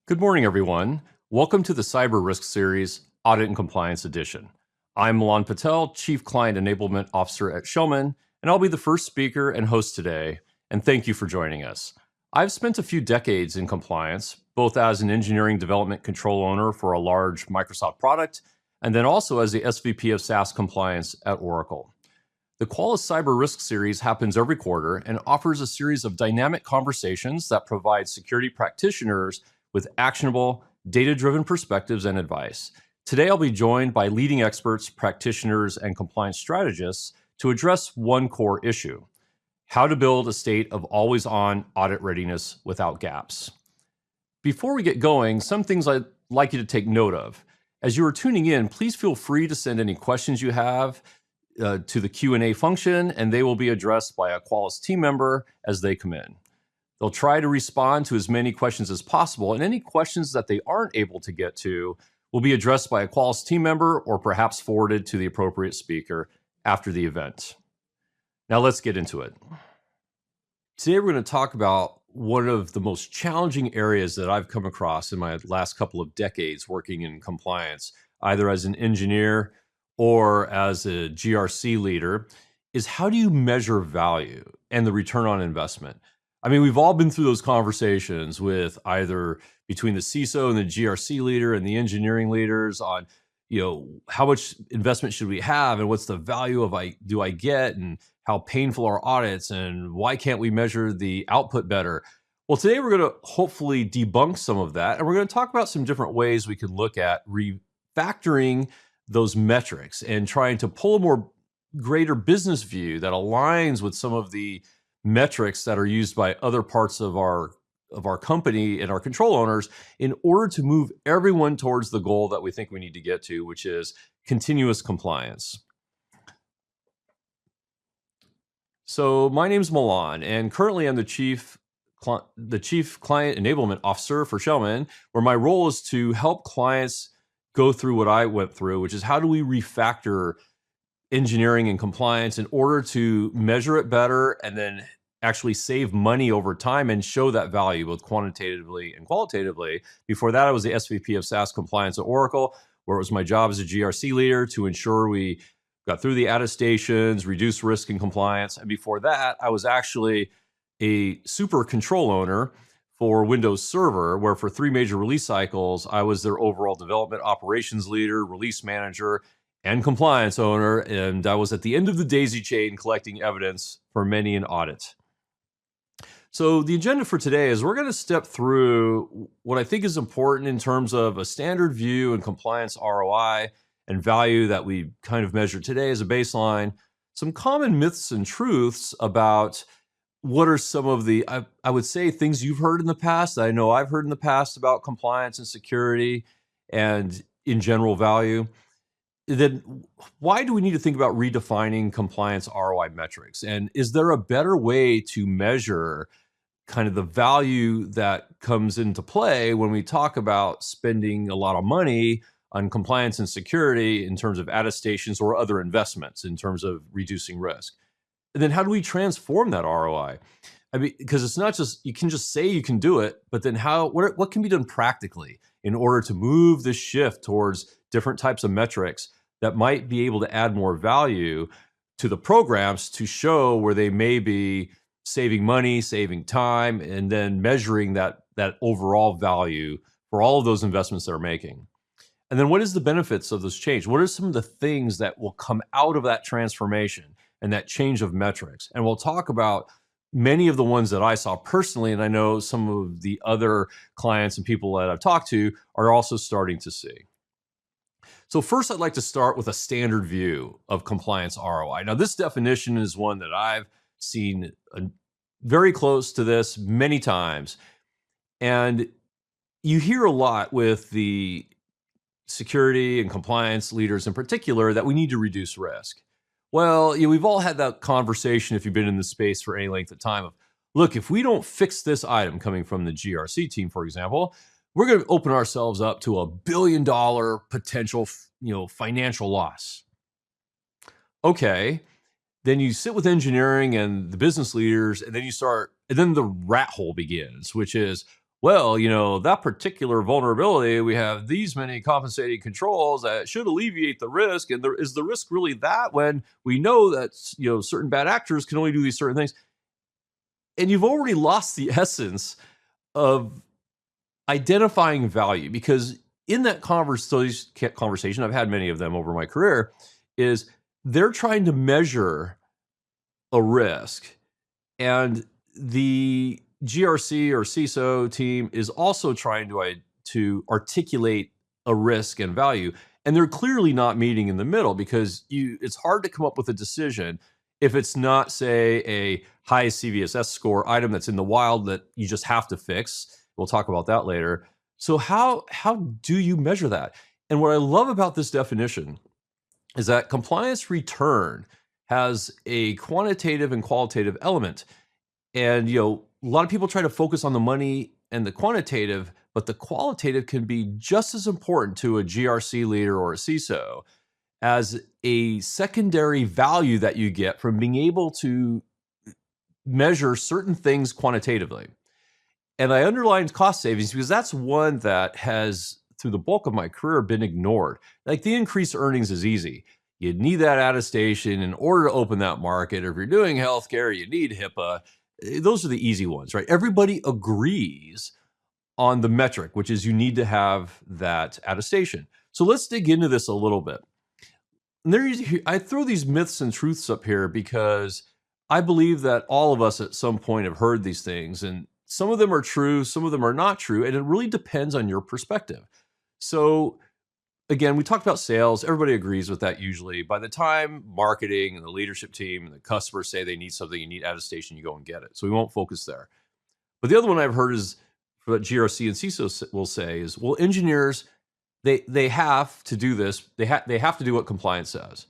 Good morning, everyone. Welcome to the Cyber Risk Series, Audit and Compliance Edition. I'm Milan Patel, Chief Client Enablement Officer at Shellman, and I'll be the first speaker and host today, and thank you for joining us. I've spent a few decades in compliance, both as an engineering development control owner for a large Microsoft product, and then also as the SVP of SaaS compliance at Oracle. The Qualys Cyber Risk Series happens every quarter and offers a series of dynamic conversations that provide security practitioners with actionable, data-driven perspectives and advice. Today, I'll be joined by leading experts, practitioners, and compliance strategists to address one core issue: how to build a state of always-on audit readiness without gaps. Before we get going, some things I'd like you to take note of. As you are tuning in, please feel free to send any questions you have to the Q&A function, and they will be addressed by a Qualys team member as they come in. They'll try to respond to as many questions as possible, and any questions that they aren't able to get to will be addressed by a Qualys team member or perhaps forwarded to the appropriate speaker after the event. Now let's get into it. Today we're going to talk about one of the most challenging areas that I've come across in my last couple of decades working in compliance, either as an engineer or as a GRC leader, is how do you measure value and the return on investment? I mean, we've all been through those conversations with either between the CISO and the GRC leader and the engineering leaders on, how much investment should we have and what's the value of I get, and how painful are audits and why can't we measure the output better? Well, today we're going to hopefully debunk some of that, and we're going to talk about some different ways we could look at refactoring those metrics and trying to pull a more greater business view that aligns with some of the metrics that are used by other parts of our company and our control owners in order to move everyone towards the goal that we think we need to get to, which is continuous compliance. So my name's Milan, and currently I'm the Chief Client Enablement Officer for Shellman, where my role is to help clients go through what I went through, which is how do we refactor engineering and compliance in order to measure it better and then actually save money over time and show that value both quantitatively and qualitatively. Before that, I was the SVP of SaaS compliance at Oracle, where it was my job as a GRC leader to ensure we got through the attestations, reduce risk and compliance. And before that, I was actually a super control owner for Windows Server, where for 3 major release cycles, I was their overall development operations leader, release manager, and compliance owner, and I was at the end of the daisy chain collecting evidence for many an audit. So the agenda for today is we're going to step through what I think is important in terms of a standard view and compliance ROI and value that we kind of measure today as a baseline, some common myths and truths about what are some of the, I would say, things you've heard in the past, that I know I've heard in the past about compliance and security and in general value. Then why do we need to think about redefining compliance ROI metrics? And is there a better way to measure kind of the value that comes into play when we talk about spending a lot of money on compliance and security in terms of attestations or other investments in terms of reducing risk? And then how do we transform that ROI? I mean, because it's not just, you can just say you can do it, but then what can be done practically in order to move this shift towards different types of metrics that might be able to add more value to the programs to show where they may be saving money, saving time, and then measuring that overall value for all of those investments they're making. And then what is the benefits of this change? What are some of the things that will come out of that transformation and that change of metrics? And we'll talk about many of the ones that I saw personally, and I know some of the other clients and people that I've talked to are also starting to see. So first, I'd like to start with a standard view of compliance ROI. Now, this definition is one that I've seen very close to this many times. And you hear a lot with the security and compliance leaders in particular that we need to reduce risk. Well, we've all had that conversation if you've been in the space for any length of time of, look, if we don't fix this item, coming from the GRC team, for example, we're going to open ourselves up to $1 billion potential, financial loss. Okay, then you sit with engineering and the business leaders, and then then the rat hole begins, which is, well, that particular vulnerability, we have these many compensating controls that should alleviate the risk. And is the risk really that, when we know that, certain bad actors can only do these certain things? And you've already lost the essence of identifying value, because in that conversation, I've had many of them over my career, is they're trying to measure a risk, and the GRC or CISO team is also trying to articulate a risk and value, and they're clearly not meeting in the middle, because it's hard to come up with a decision if it's not, say, a high CVSS score item that's in the wild that you just have to fix. We'll talk about that later. So how do you measure that? And what I love about this definition is that compliance return has a quantitative and qualitative element. And a lot of people try to focus on the money and the quantitative, but the qualitative can be just as important to a GRC leader or a CISO as a secondary value that you get from being able to measure certain things quantitatively. And I underlined cost savings because that's one that has, through the bulk of my career, been ignored. Like, the increased earnings is easy. You need that attestation in order to open that market. Or if you're doing healthcare, you need HIPAA. Those are the easy ones, right? Everybody agrees on the metric, which is you need to have that attestation. So let's dig into this a little bit. And I throw these myths and truths up here because I believe that all of us at some point have heard these things, and some of them are true, some of them are not true, and it really depends on your perspective. So again, we talked about sales. Everybody agrees with that usually. By the time marketing and the leadership team and the customers say they need something, you need attestation, you go and get it. So we won't focus there. But the other one I've heard is, for what GRC and CISO will say is, well, engineers, they have to do this. They have to do what compliance says.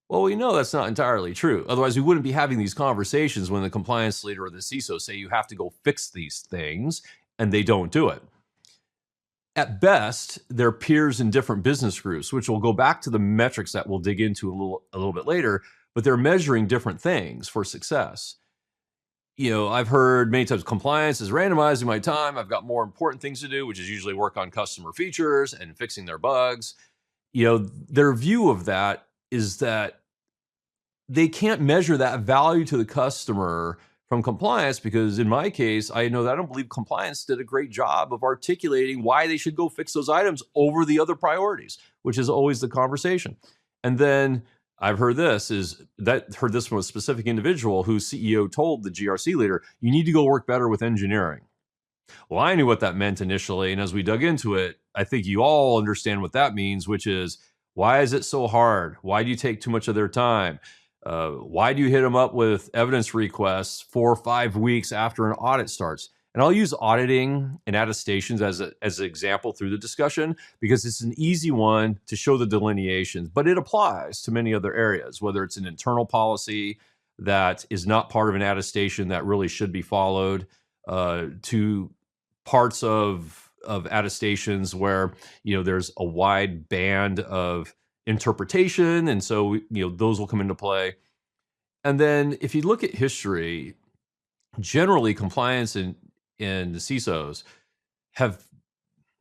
Well, we know that's not entirely true. Otherwise, we wouldn't be having these conversations when the compliance leader or the CISO say you have to go fix these things, and they don't do it. At best, they're peers in different business groups, which will go back to the metrics that we'll dig into a little bit later, but they're measuring different things for success. I've heard many times compliance is randomizing my time. I've got more important things to do, which is usually work on customer features and fixing their bugs. Their view of that is that they can't measure that value to the customer from compliance, because in my case, I know that I don't believe compliance did a great job of articulating why they should go fix those items over the other priorities, which is always the conversation. And then I've heard this from a specific individual whose CEO told the GRC leader, you need to go work better with engineering. Well, I knew what that meant initially. And as we dug into it, I think you all understand what that means, which is, why is it so hard? Why do you take too much of their time? Why do you hit them up with evidence requests 4 or 5 weeks after an audit starts? And I'll use auditing and attestations as an example through the discussion, because it's an easy one to show the delineations, but it applies to many other areas, whether it's an internal policy that is not part of an attestation that really should be followed, to parts of attestations where there's a wide band of interpretation, and so those will come into play. And then if you look at history, generally compliance and the CISOs have,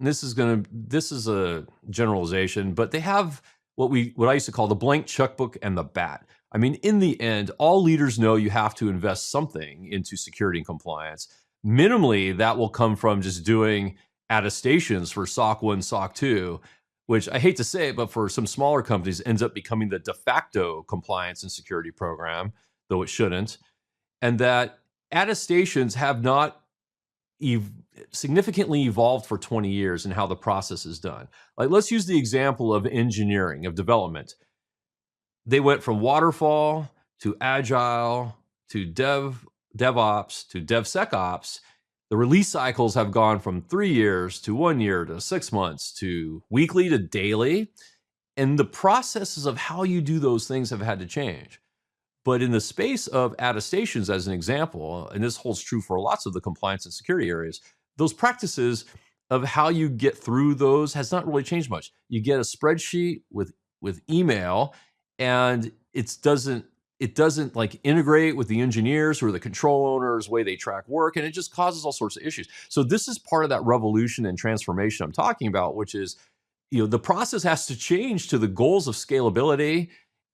this is a generalization, but they have what I used to call the blank checkbook and the bat. I mean, in the end, all leaders know you have to invest something into security and compliance. Minimally, that will come from just doing attestations for SOC 1, SOC 2, which I hate to say it, but for some smaller companies ends up becoming the de facto compliance and security program, though it shouldn't. And that attestations have not significantly evolved for 20 years in how the process is done. Like, let's use the example of engineering, of development. They went from waterfall to agile to DevOps to DevSecOps. The release cycles have gone from 3 years to 1 year to 6 months to weekly to daily. And the processes of how you do those things have had to change. But in the space of attestations, as an example, and this holds true for lots of the compliance and security areas, those practices of how you get through those has not really changed much. You get a spreadsheet with email, and it it doesn't like integrate with the engineers or the control owners, way they track work, and it just causes all sorts of issues. So this is part of that revolution and transformation I'm talking about, which is, the process has to change to the goals of scalability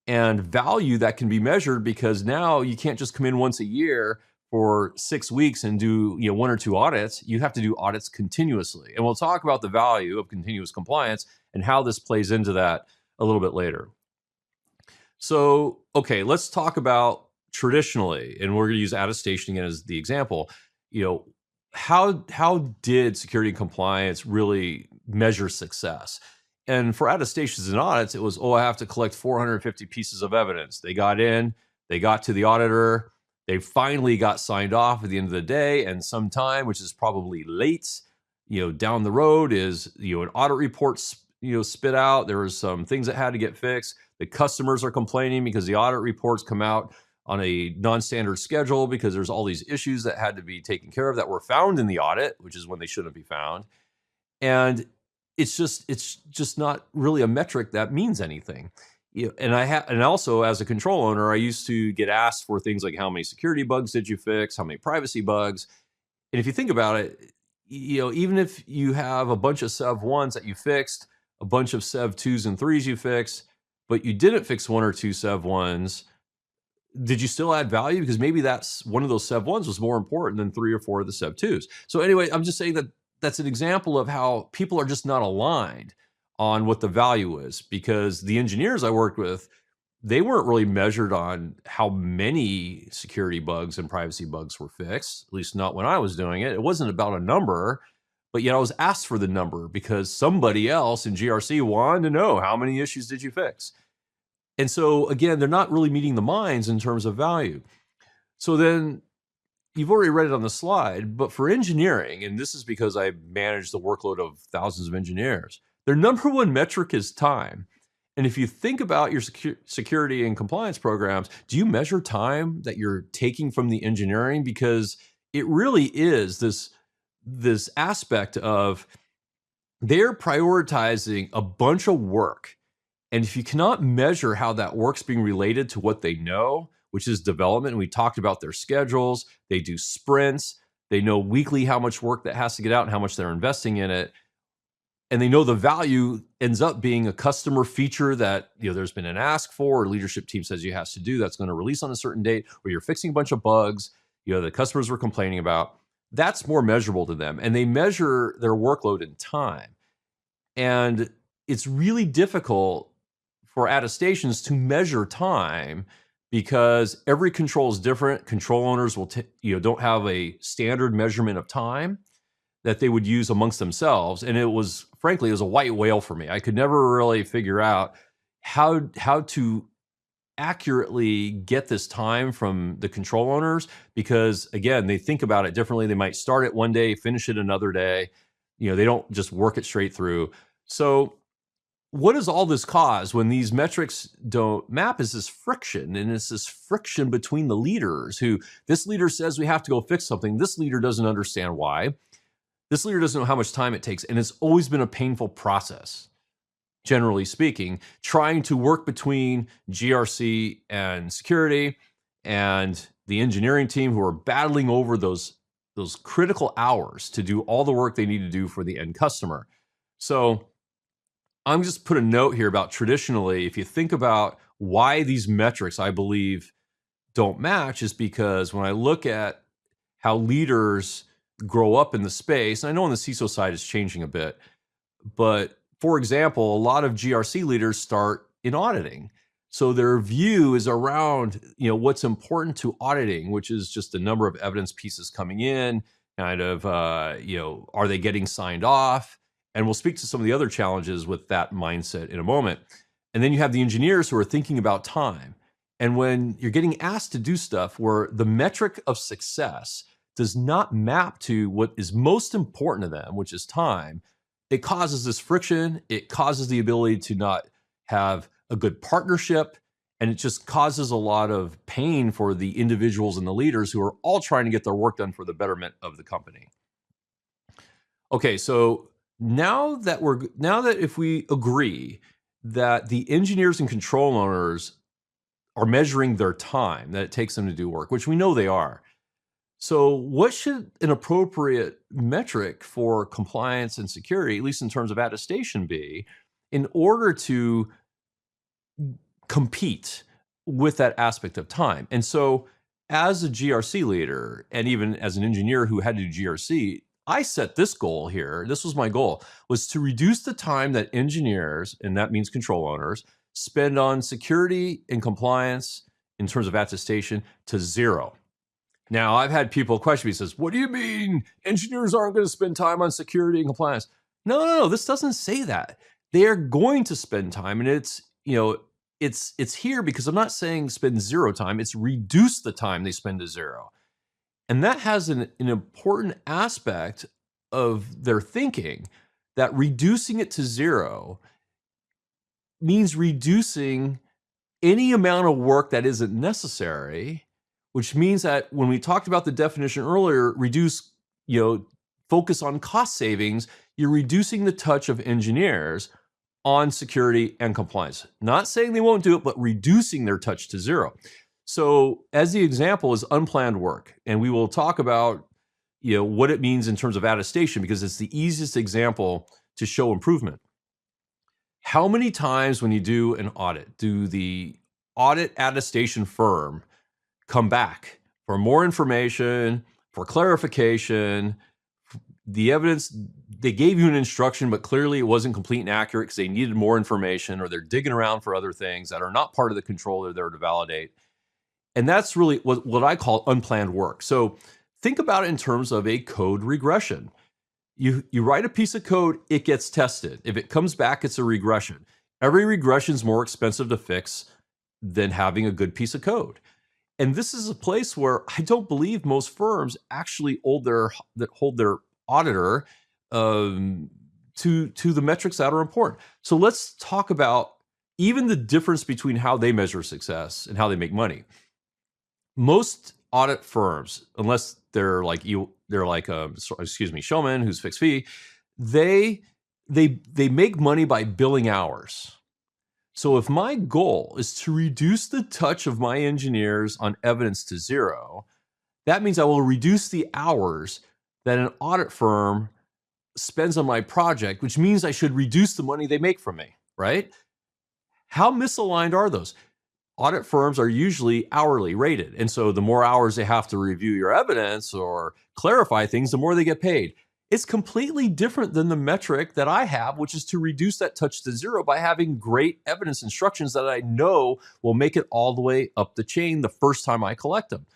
and value that can be measured, because now you can't just come in once a year for 6 weeks and do, 1 or 2 audits. You have to do audits continuously. And we'll talk about the value of continuous compliance and how this plays into that a little bit later. So, okay, let's talk about traditionally, and we're going to use attestation again as the example. How did security and compliance really measure success? And for attestations and audits, it was, I have to collect 450 pieces of evidence. They got in, they got to the auditor, they finally got signed off at the end of the day, and sometime, which is probably late, down the road, is an audit report spit out. There was some things that had to get fixed. The customers are complaining because the audit reports come out on a non-standard schedule because there's all these issues that had to be taken care of that were found in the audit, which is when they shouldn't be found. And it's just not really a metric that means anything. And also as a control owner, I used to get asked for things like, how many security bugs did you fix? How many privacy bugs? And if you think about it, even if you have a bunch of Sev 1s that you fixed, a bunch of Sev 2s and 3s you fixed, but you didn't fix 1 or 2 Sev 1s, did you still add value? Because maybe that's one of those Sev 1s was more important than 3 or 4 of the Sev 2s. So anyway, I'm just saying that that's an example of how people are just not aligned on what the value is, because the engineers I worked with, they weren't really measured on how many security bugs and privacy bugs were fixed, at least not when I was doing it. It wasn't about a number, but yet I was asked for the number because somebody else in GRC wanted to know, how many issues did you fix? And so again, they're not really meeting the minds in terms of value. So then you've already read it on the slide, but for engineering, and this is because I manage the workload of thousands of engineers, their number one metric is time. And if you think about your security and compliance programs, do you measure time that you're taking from the engineering? Because it really is this aspect of they're prioritizing a bunch of work. And if you cannot measure how that work's being related to what they know, which is development, and we talked about their schedules, they do sprints, they know weekly how much work that has to get out and how much they're investing in it. And they know the value ends up being a customer feature that there's been an ask for, or leadership team says you have to do, that's going to release on a certain date, or you're fixing a bunch of bugs the customers were complaining about. That's more measurable to them, and they measure their workload in time. And it's really difficult for attestations to measure time because every control is different. Control owners will don't have a standard measurement of time that they would use amongst themselves. And it was, frankly, it was a white whale for me. I could never really figure out how to accurately get this time from the control owners, because again, they think about it differently. They might start it one day, finish it another day. They don't just work it straight through. So what does all this cause when these metrics don't map? Is this friction, and it's this friction between the leaders, who this leader says we have to go fix something. This leader doesn't understand why. This leader doesn't know how much time it takes, and it's always been a painful process, generally speaking, trying to work between GRC and security and the engineering team, who are battling over those critical hours to do all the work they need to do for the end customer. So I'm just put a note here about traditionally, if you think about why these metrics, I believe, don't match, is because when I look at how leaders grow up in the space, and I know on the CISO side it's changing a bit, but for example, a lot of GRC leaders start in auditing. So their view is around, what's important to auditing, which is just the number of evidence pieces coming in, kind of, are they getting signed off? And we'll speak to some of the other challenges with that mindset in a moment. And then you have the engineers who are thinking about time. And when you're getting asked to do stuff where the metric of success does not map to what is most important to them, which is time, it causes this friction. It causes the ability to not have a good partnership. And it just causes a lot of pain for the individuals and the leaders who are all trying to get their work done for the betterment of the company. Okay, so now that if we agree that the engineers and control owners are measuring their time that it takes them to do work, which we know they are. So what should an appropriate metric for compliance and security, at least in terms of attestation, be in order to compete with that aspect of time? And so as a GRC leader, and even as an engineer who had to do GRC, I set this goal here. This was my goal, was to reduce the time that engineers, and that means control owners, spend on security and compliance in terms of attestation to zero. Now, I've had people question me, says, what do you mean engineers aren't going to spend time on security and compliance? No, this doesn't say that. They are going to spend time, and it's here because I'm not saying spend zero time. It's reduce the time they spend to zero. And that has an important aspect of their thinking, that reducing it to zero means reducing any amount of work that isn't necessary, which means that when we talked about the definition earlier, reduce, focus on cost savings, you're reducing the touch of engineers on security and compliance. Not saying they won't do it, but reducing their touch to zero. So as the example is unplanned work, and we will talk about what it means in terms of attestation, because it's the easiest example to show improvement. How many times when you do an audit, do the audit attestation firm come back for more information, for clarification, the evidence? They gave you an instruction, but clearly it wasn't complete and accurate because they needed more information, or they're digging around for other things that are not part of the control they're there to validate. And that's really what I call unplanned work. So think about it in terms of a code regression. You write a piece of code, it gets tested. If it comes back, it's a regression. Every regression is more expensive to fix than having a good piece of code. And this is a place where I don't believe most firms actually hold their auditor to the metrics that are important. So let's talk about even the difference between how they measure success and how they make money. Most audit firms, unless they're like Showman, who's fixed fee, they make money by billing hours. So if my goal is to reduce the touch of my engineers on evidence to zero, that means I will reduce the hours that an audit firm spends on my project, which means I should reduce the money they make from me, right? How misaligned are those? Audit firms are usually hourly rated. And so the more hours they have to review your evidence or clarify things, the more they get paid. It's completely different than the metric that I have, which is to reduce that touch to zero by having great evidence instructions that I know will make it all the way up the chain the first time I collect them.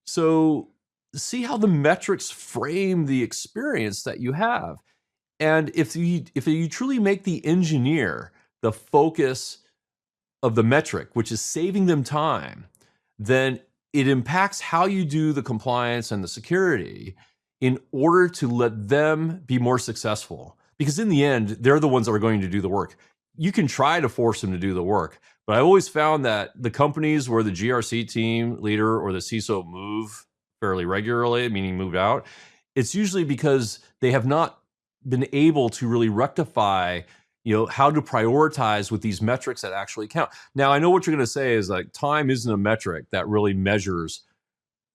So see how the metrics frame the experience that you have. And if you truly make the engineer the focus of the metric, which is saving them time, then it impacts how you do the compliance and the security in order to let them be more successful. Because in the end, they're the ones that are going to do the work. You can try to force them to do the work, but I always found that the companies where the GRC team leader or the CISO move fairly regularly, meaning moved out, it's usually because they have not been able to really rectify how to prioritize with these metrics that actually count. Now, I know what you're going to say is like time isn't a metric that really measures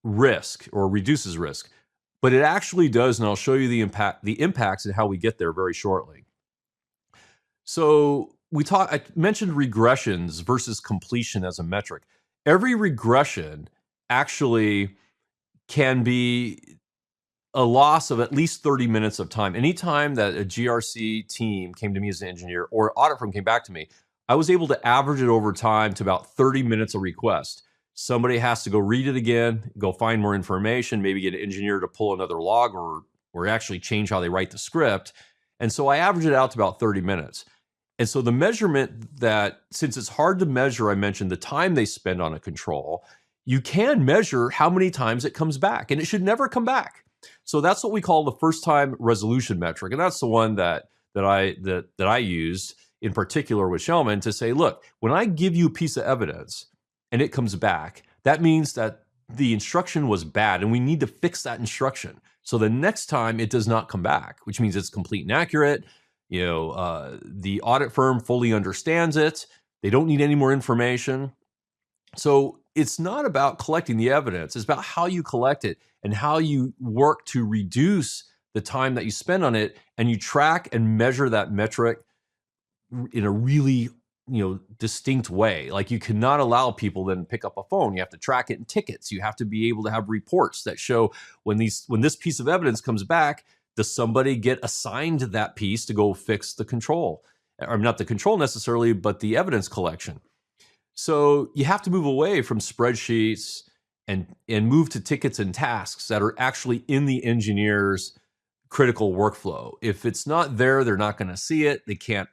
risk or reduces risk, but it actually does, and I'll show you the impacts and how we get there very shortly. So I mentioned regressions versus completion as a metric. Every regression actually can be a loss of at least 30 minutes of time. Anytime that a GRC team came to me as an engineer or audit firm came back to me, I was able to average it over time to about 30 minutes a request. Somebody has to go read it again, go find more information, maybe get an engineer to pull another log or actually change how they write the script. And so I average it out to about 30 minutes. And so the measurement that, since it's hard to measure, I mentioned the time they spend on a control, you can measure how many times it comes back, and it should never come back. So that's what we call the first time resolution metric. And that's the one that I used in particular with Shellman to say, look, when I give you a piece of evidence and it comes back, that means that the instruction was bad and we need to fix that instruction. So the next time it does not come back, which means it's complete and accurate. The audit firm fully understands it. They don't need any more information. So it's not about collecting the evidence. It's about how you collect it and how you work to reduce the time that you spend on it, and you track and measure that metric in a really distinct way. Like, you cannot allow people then pick up a phone. You have to track it in tickets. You have to be able to have reports that show when this piece of evidence comes back, does somebody get assigned that piece to go fix the control, or not the control necessarily, but the evidence collection. So you have to move away from spreadsheets and move to tickets and tasks that are actually in the engineer's critical workflow. If it's not there, they're not going to see it. They can't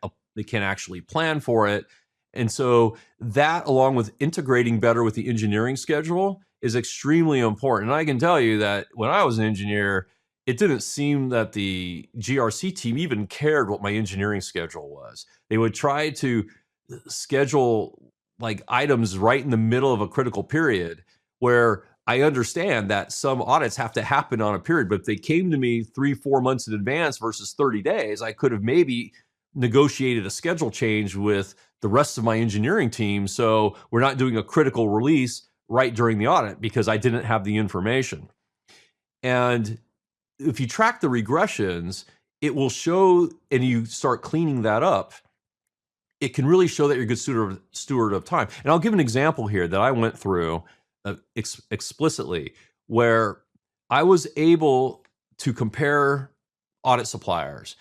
actually plan for it. And so that, along with integrating better with the engineering schedule, is extremely important. And I can tell you that when I was an engineer, it didn't seem that the GRC team even cared what my engineering schedule was. They would try to schedule like items right in the middle of a critical period, where I understand that some audits have to happen on a period, but if they came to me 3-4 months in advance versus 30 days, I could have maybe negotiated a schedule change with the rest of my engineering team, so we're not doing a critical release right during the audit because I didn't have the information. And if you track the regressions, it will show, and you start cleaning that up, it can really show that you're a good steward of time. And I'll give an example here that I went through explicitly, where I was able to compare audit suppliers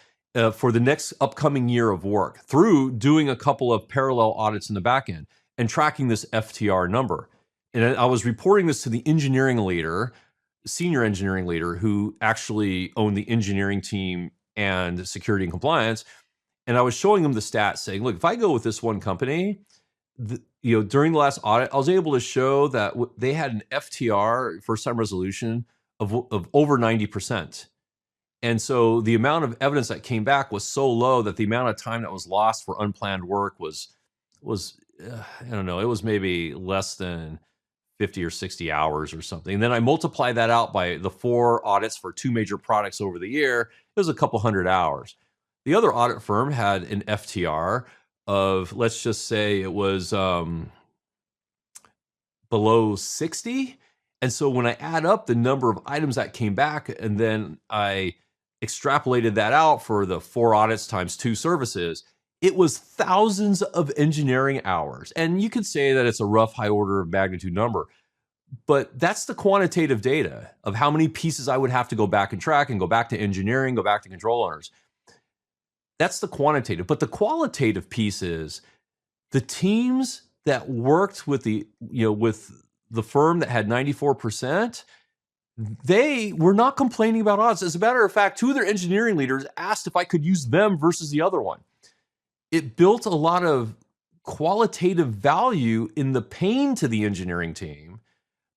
for the next upcoming year of work through doing a couple of parallel audits in the back end and tracking this FTR number. And I was reporting this to the engineering leader, senior engineering leader, who actually owned the engineering team and security and compliance. And I was showing them the stats saying, look, if I go with this one company, during the last audit, I was able to show that they had an FTR, first time resolution, of over 90%. And so the amount of evidence that came back was so low that the amount of time that was lost for unplanned work was I don't know, it was maybe less than 50 or 60 hours or something. And then I multiply that out by the 4 audits for 2 major products over the year. It was a couple hundred hours. The other audit firm had an FTR of, let's just say it was below 60. And so when I add up the number of items that came back, and then I extrapolated that out for the 4 audits times 2 services, it was thousands of engineering hours. And you could say that it's a rough high order of magnitude number, but that's the quantitative data of how many pieces I would have to go back and track and go back to engineering, go back to control owners. That's the quantitative. But the qualitative piece is the teams that worked with the firm that had 94%, they were not complaining about odds. As a matter of fact, 2 of their engineering leaders asked if I could use them versus the other one. It built a lot of qualitative value in the pain to the engineering team,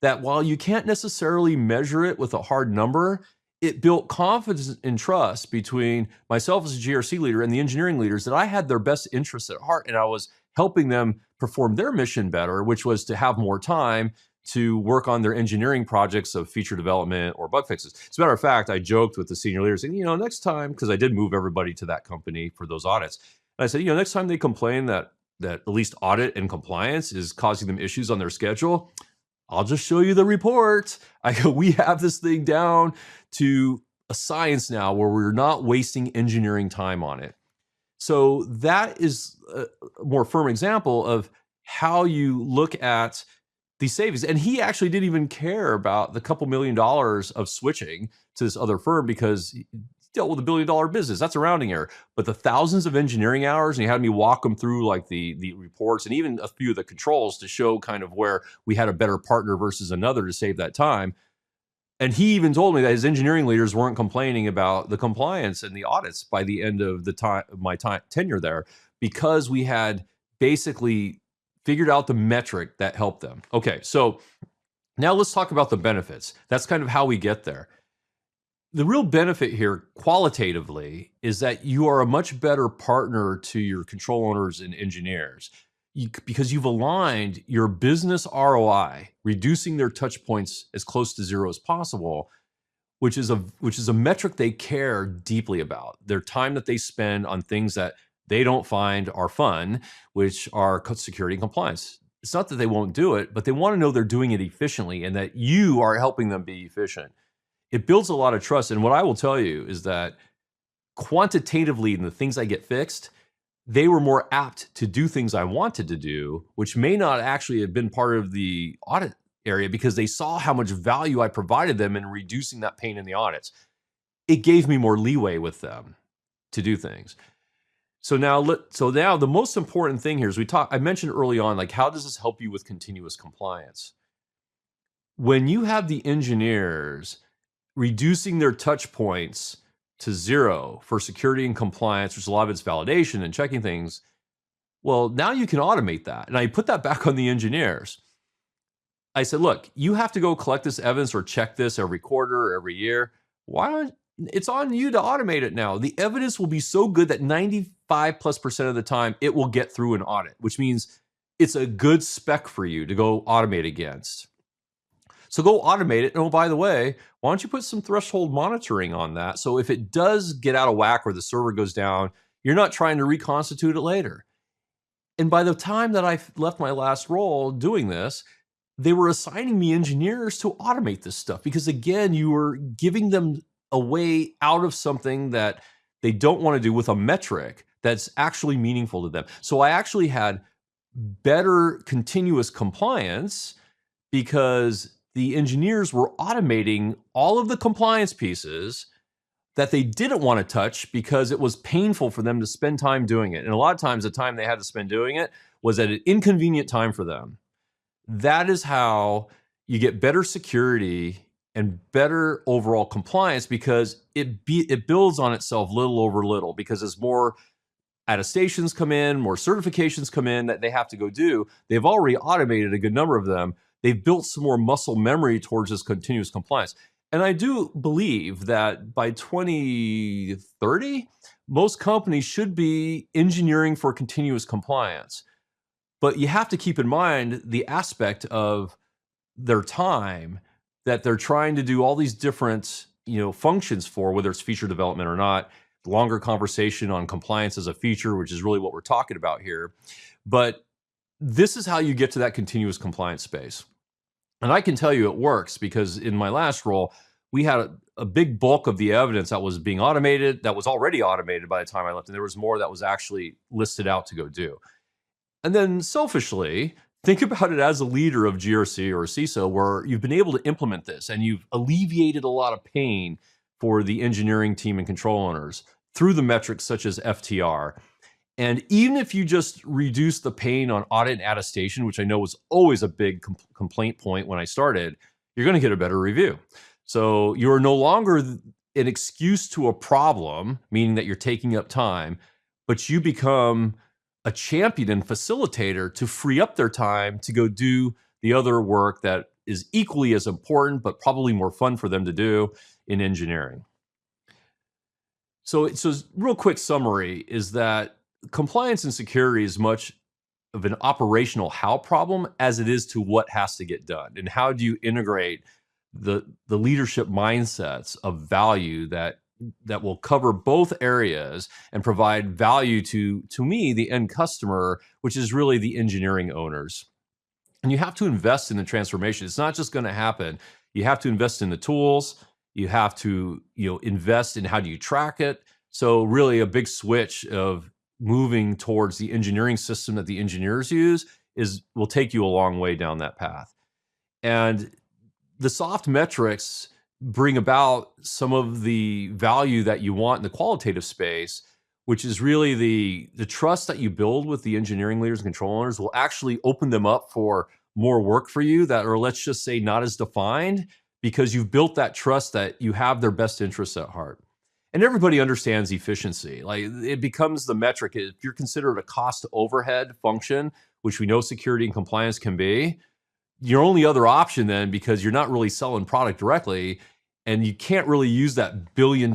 that while you can't necessarily measure it with a hard number, it built confidence and trust between myself as a GRC leader and the engineering leaders that I had their best interests at heart, and I was helping them perform their mission better, which was to have more time to work on their engineering projects of feature development or bug fixes. As a matter of fact, I joked with the senior leaders saying, next time, because I did move everybody to that company for those audits. And I said, next time they complain that at least audit and compliance is causing them issues on their schedule, I'll just show you the report. We have this thing down to a science now where we're not wasting engineering time on it. So that is a more firm example of how you look at these savings. And he actually didn't even care about the couple $1 million of switching to this other firm because he dealt with $1 billion business. That's a rounding error. But the thousands of engineering hours, and he had me walk him through like the reports and even a few of the controls to show kind of where we had a better partner versus another to save that time. And he even told me that his engineering leaders weren't complaining about the compliance and the audits by the end of my tenure there, because we had basically figured out the metric that helped them. Okay, so now let's talk about the benefits. That's kind of how we get there. The real benefit here, qualitatively, is that you are a much better partner to your control owners and engineers, because you've aligned your business ROI, reducing their touch points as close to 0 as possible, which is a metric they care deeply about. Their time that they spend on things that they don't find are fun, which are security and compliance. it's not that they won't do it, but they want to know they're doing it efficiently and that you are helping them be efficient. It builds a lot of trust. And what I will tell you is that quantitatively, in the things I get fixed, they were more apt to do things I wanted to do, which may not actually have been part of the audit area because they saw how much value I provided them in reducing that pain in the audits. It gave me more leeway with them to do things. So now the most important thing here is I mentioned early on, like, how does this help you with continuous compliance? When you have the engineers reducing their touch points to 0 for security and compliance, which a lot of it's validation and checking things, well, now you can automate that. And I put that back on the engineers. I said, look, you have to go collect this evidence or check this every quarter or every year. Why don't it's on you to automate it now? The evidence will be so good that 95+% of the time it will get through an audit, which means it's a good spec for you to go automate against. So go automate it. And oh, by the way, why don't you put some threshold monitoring on that? So if it does get out of whack or the server goes down, you're not trying to reconstitute it later. And by the time that I left my last role doing this, they were assigning me engineers to automate this stuff because, again, you were giving them a way out of something that they don't want to do with a metric that's actually meaningful to them. So I actually had better continuous compliance because the engineers were automating all of the compliance pieces that they didn't want to touch because it was painful for them to spend time doing it. And a lot of times the time they had to spend doing it was at an inconvenient time for them. That is how you get better security and better overall compliance because it builds on itself little over little because as more attestations come in, more certifications come in that they have to go do, they've already automated a good number of them. They've built some more muscle memory towards this continuous compliance. And I do believe that by 2030, most companies should be engineering for continuous compliance. But you have to keep in mind the aspect of their time that they're trying to do all these different, functions for, whether it's feature development or not. Longer conversation on compliance as a feature, which is really what we're talking about here. But this is how you get to that continuous compliance space. And I can tell you it works because in my last role, we had a big bulk of the evidence that was being automated, that was already automated by the time I left. And there was more that was actually listed out to go do. And then selfishly, think about it as a leader of GRC or CISO where you've been able to implement this and you've alleviated a lot of pain for the engineering team and control owners through the metrics such as FTR. And even if you just reduce the pain on audit and attestation, which I know was always a big complaint point when I started, you're going to get a better review. So you're no longer an excuse to a problem, meaning that you're taking up time, but you become a champion and facilitator to free up their time to go do the other work that is equally as important, but probably more fun for them to do in engineering. So real quick summary is that compliance and security is much of an operational how problem as it is to what has to get done. And how do you integrate the leadership mindsets of value that will cover both areas and provide value to me, the end customer, which is really the engineering owners. And you have to invest in the transformation. It's not just going to happen. You have to invest in the tools. You have to, invest in how do you track it. So really a big switch of moving towards the engineering system that the engineers use will take you a long way down that path. And the soft metrics bring about some of the value that you want in the qualitative space, which is really the trust that you build with the engineering leaders and control owners will actually open them up for more work for you that are, let's just say, not as defined because you've built that trust that you have their best interests at heart. And everybody understands efficiency. Like it becomes the metric. If you're considered a cost to overhead function, which we know security and compliance can be, your only other option then, because you're not really selling product directly and you can't really use that $1 billion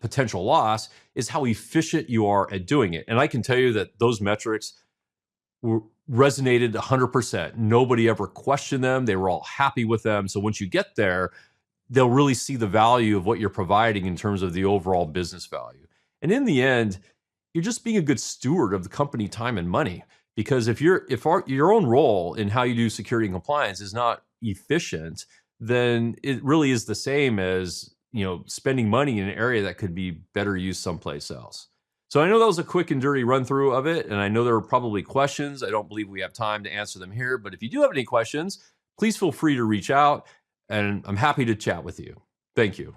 potential loss, is how efficient you are at doing it. And I can tell you that those metrics resonated 100%. Nobody ever questioned them. They were all happy with them. So once you get there, they'll really see the value of what you're providing in terms of the overall business value. And in the end, you're just being a good steward of the company time and money Because if your own role in how you do security and compliance is not efficient, then it really is the same as, spending money in an area that could be better used someplace else. So I know that was a quick and dirty run through of it, and I know there are probably questions. I don't believe we have time to answer them here, but if you do have any questions, please feel free to reach out, and I'm happy to chat with you. Thank you.